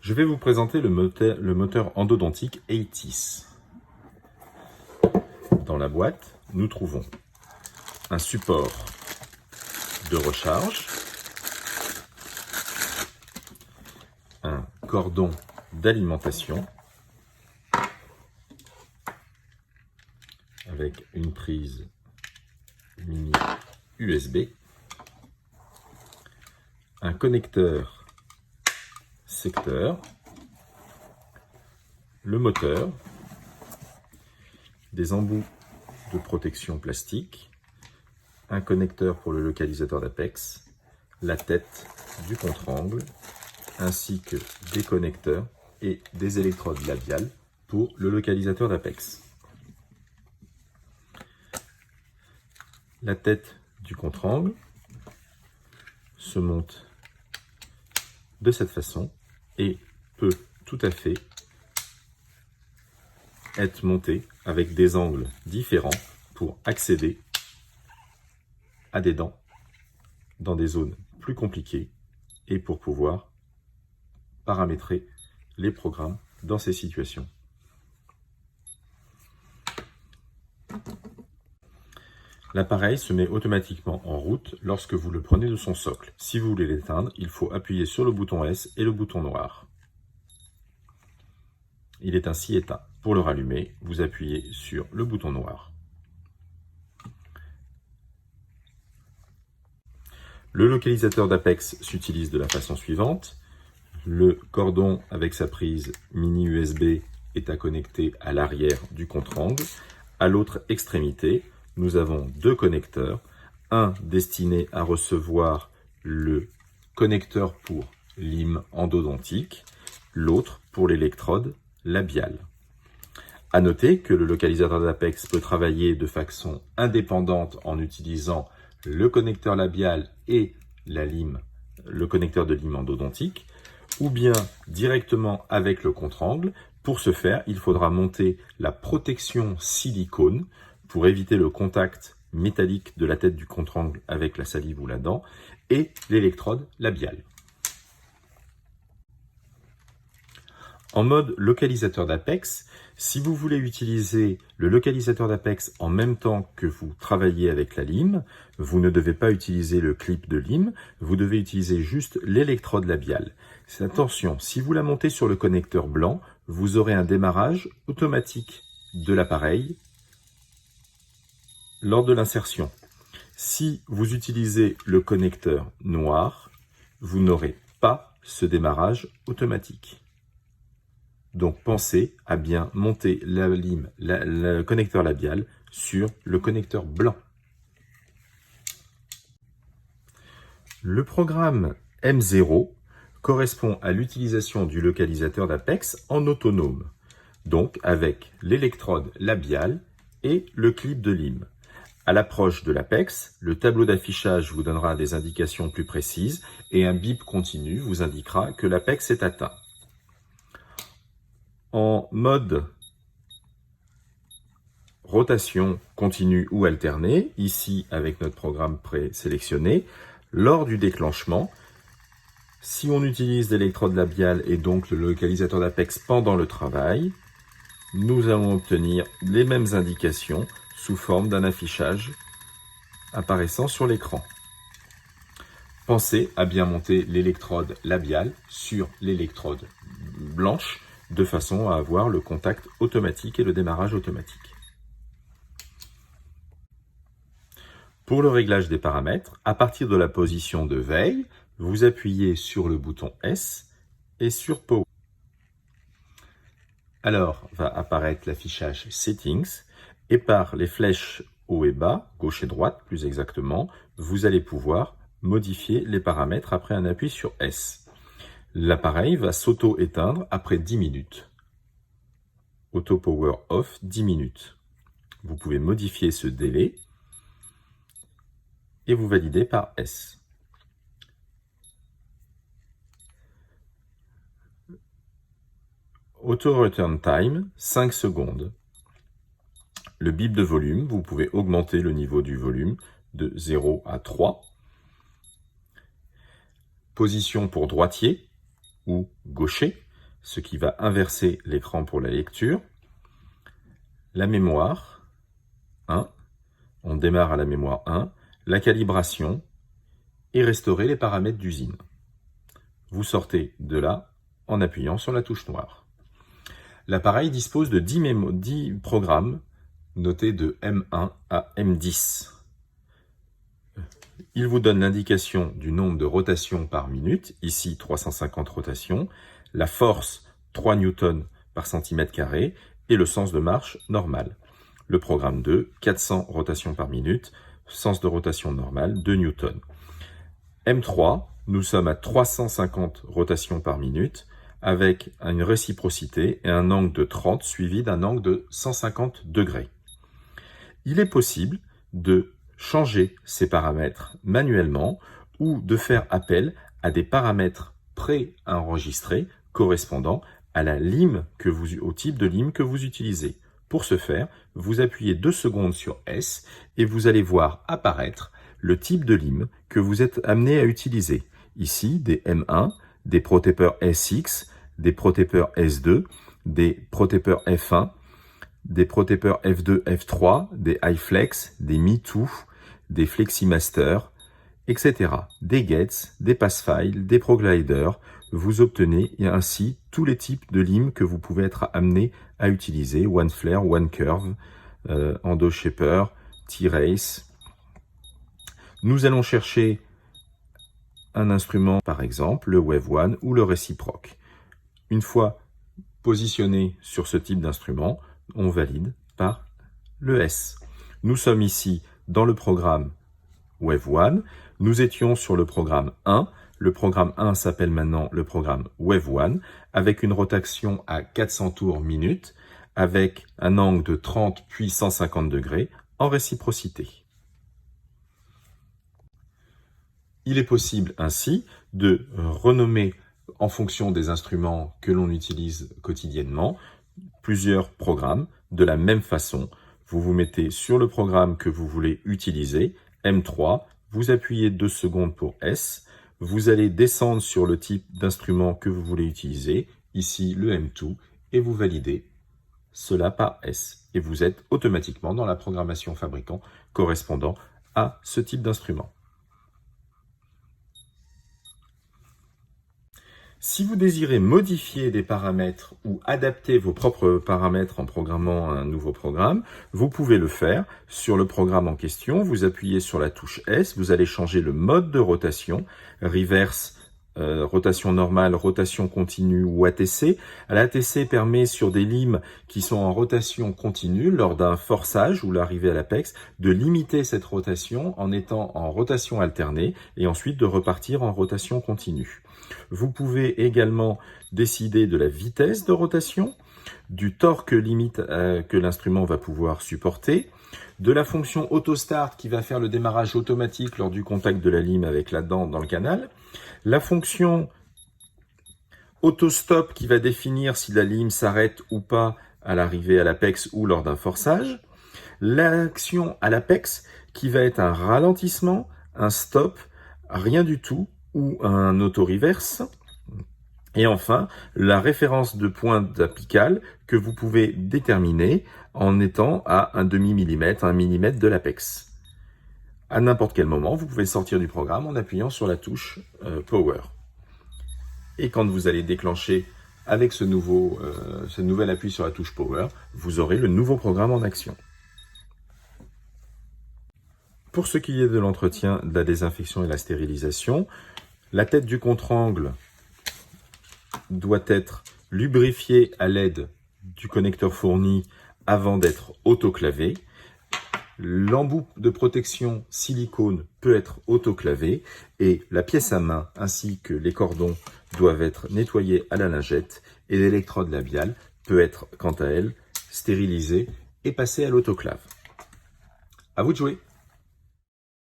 Je vais vous présenter le moteur endodontique ATIS. Dans la boîte, nous trouvons un support de recharge, un cordon d'alimentation avec une prise mini USB, un connecteur secteur, le moteur, des embouts de protection plastique, un connecteur pour le localisateur d'Apex, la tête du contre-angle, ainsi que des connecteurs et des électrodes labiales pour le localisateur d'Apex. La tête du contre-angle se monte de cette façon et peut tout à fait être montée avec des angles différents pour accéder à des dents dans des zones plus compliquées et pour pouvoir paramétrer les programmes dans ces situations. L'appareil se met automatiquement en route lorsque vous le prenez de son socle. Si vous voulez l'éteindre, il faut appuyer sur le bouton S et le bouton noir. Il est ainsi éteint. Pour le rallumer, vous appuyez sur le bouton noir. Le localisateur d'Apex s'utilise de la façon suivante. Le cordon avec sa prise mini USB est à connecter à l'arrière du contre-angle. À l'autre extrémité, nous avons deux connecteurs, un destiné à recevoir le connecteur pour lime endodontique, l'autre pour l'électrode labiale. À noter que le localisateur d'Apex peut travailler de façon indépendante en utilisant le connecteur labial et le connecteur de lime endodontique, ou bien directement avec le contre-angle. Pour ce faire, il faudra monter la protection silicone pour éviter le contact métallique de la tête du contre-angle avec la salive ou la dent, et l'électrode labiale. En mode localisateur d'Apex, si vous voulez utiliser le localisateur d'Apex en même temps que vous travaillez avec la lime, vous ne devez pas utiliser le clip de lime, vous devez utiliser juste l'électrode labiale. Attention, si vous la montez sur le connecteur blanc, vous aurez un démarrage automatique de l'appareil lors de l'insertion. Si vous utilisez le connecteur noir, vous n'aurez pas ce démarrage automatique. Donc pensez à bien monter la lime, le connecteur labial sur le connecteur blanc. Le programme M0 correspond à l'utilisation du localisateur d'Apex en autonome, donc avec l'électrode labiale et le clip de lime. À l'approche de l'Apex, le tableau d'affichage vous donnera des indications plus précises et un bip continu vous indiquera que l'Apex est atteint. En mode rotation continue ou alternée, ici avec notre programme présélectionné, lors du déclenchement, si on utilise l'électrode labiale et donc le localisateur d'Apex pendant le travail, nous allons obtenir les mêmes indications sous forme d'un affichage apparaissant sur l'écran. Pensez à bien monter l'électrode labiale sur l'électrode blanche de façon à avoir le contact automatique et le démarrage automatique. Pour le réglage des paramètres, à partir de la position de veille, vous appuyez sur le bouton S et sur Power. Alors va apparaître l'affichage Settings et par les flèches haut et bas, gauche et droite plus exactement, vous allez pouvoir modifier les paramètres après un appui sur S. L'appareil va s'auto-éteindre après 10 minutes. Auto Power Off 10 minutes. Vous pouvez modifier ce délai et vous validez par S. Auto Return Time, 5 secondes. Le bip de volume, vous pouvez augmenter le niveau du volume de 0 à 3. Position pour droitier ou gaucher. ce qui va inverser l'écran pour la lecture. La mémoire 1, on démarre à la mémoire 1, la calibration et restaurer les paramètres d'usine. Vous sortez de là en appuyant sur la touche noire. L'appareil dispose de 10 programmes notés de M1 à M10. Il vous donne l'indication du nombre de rotations par minute, ici 350 rotations, la force 3 Newtons par centimètre carré et le sens de marche normal. Le programme 2, 400 rotations par minute, sens de rotation normal 2 Newtons. M3, nous sommes à 350 rotations par minute avec une réciprocité et un angle de 30 suivi d'un angle de 150 degrés. Il est possible de changer ces paramètres manuellement ou de faire appel à des paramètres pré-enregistrés correspondant à la lime au type de lime que vous utilisez. Pour ce faire, vous appuyez 2 secondes sur S et vous allez voir apparaître le type de lime que vous êtes amené à utiliser. Ici, des M1, des protapeurs SX, des protapeurs S2, des protapeurs F1, des protapeurs F2, F3, des iFlex, des MeToo, des FlexiMaster, etc. Des Gates, des Passfiles, des ProGliders. Vous obtenez ainsi tous les types de limes que vous pouvez être amené à utiliser. One Flare, One Curve, EndoShaper, T-Race. Nous allons chercher un instrument, par exemple, le Wave One ou le réciproque. Une fois positionné sur ce type d'instrument, on valide par le S. Nous sommes ici dans le programme Wave One. Nous étions sur le programme 1. Le programme 1 s'appelle maintenant le programme Wave One, avec une rotation à 400 tours minute, avec un angle de 30 puis 150 degrés en réciprocité. Il est possible ainsi de renommer, en fonction des instruments que l'on utilise quotidiennement, plusieurs programmes de la même façon. Vous vous mettez sur le programme que vous voulez utiliser, M3, vous appuyez 2 secondes pour S, vous allez descendre sur le type d'instrument que vous voulez utiliser, ici le M2, et vous validez cela par S. Et vous êtes automatiquement dans la programmation fabricant correspondant à ce type d'instrument. Si vous désirez modifier des paramètres ou adapter vos propres paramètres en programmant un nouveau programme, vous pouvez le faire sur le programme en question. Vous appuyez sur la touche S, vous allez changer le mode de rotation, reverse, rotation normale, rotation continue ou ATC. L'ATC permet sur des limes qui sont en rotation continue lors d'un forçage ou l'arrivée à l'apex de limiter cette rotation en étant en rotation alternée et ensuite de repartir en rotation continue. Vous pouvez également décider de la vitesse de rotation, du torque limite que l'instrument va pouvoir supporter, de la fonction auto-start qui va faire le démarrage automatique lors du contact de la lime avec la dent dans le canal, la fonction auto-stop qui va définir si la lime s'arrête ou pas à l'arrivée à l'apex ou lors d'un forçage, l'action à l'apex qui va être un ralentissement, un stop, rien du tout, ou un auto-reverse. Et enfin, la référence de pointe apicale que vous pouvez déterminer en étant à un demi-millimètre, 1 millimètre de l'apex. À n'importe quel moment, vous pouvez sortir du programme en appuyant sur la touche Power. Et quand vous allez déclencher avec ce nouvel appui sur la touche Power, vous aurez le nouveau programme en action. Pour ce qui est de l'entretien, de la désinfection et de la stérilisation, la tête du contre-angle doit être lubrifiée à l'aide du connecteur fourni avant d'être autoclavé. L'embout de protection silicone peut être autoclavé et la pièce à main ainsi que les cordons doivent être nettoyés à la lingette et l'électrode labiale peut être quant à elle stérilisée et passée à l'autoclave. À vous de jouer!